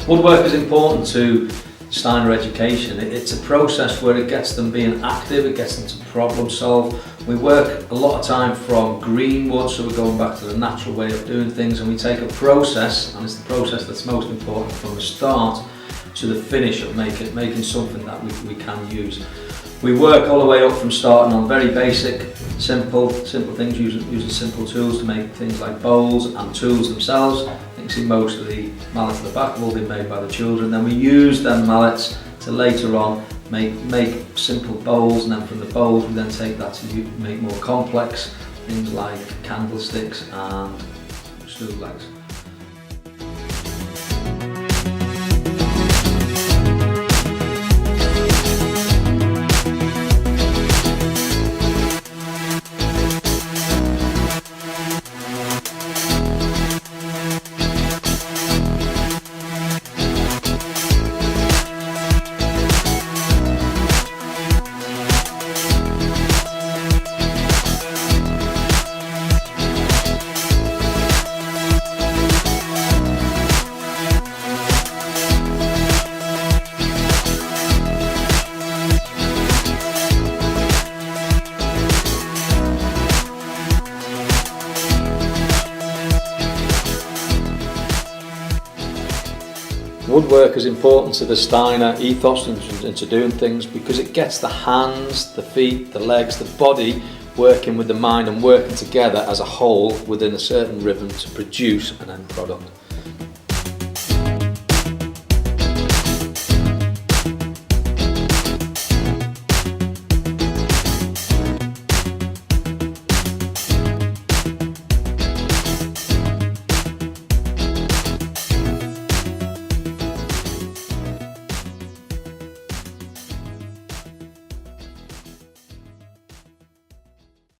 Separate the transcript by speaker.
Speaker 1: Woodwork is important to Steiner education. It's a process where it gets them being active, it gets them to problem solve. We work a lot of time from green wood, so we're going back to the natural way of doing things, and we take a process, and it's the process that's most important from the start to the finish of making something that we can use. We work all the way up from starting on very basic, simple things, using simple tools to make things like bowls and tools themselves. You can see most of the mallets at the back have all been made by the children. Then we use them mallets to later on make simple bowls, and then from the bowls we then take that to make more complex things like candlesticks and stool legs. Woodwork is important to the Steiner ethos and to doing things because it gets the hands, the feet, the legs, the body working with the mind and working together as a whole within a certain rhythm to produce an end product.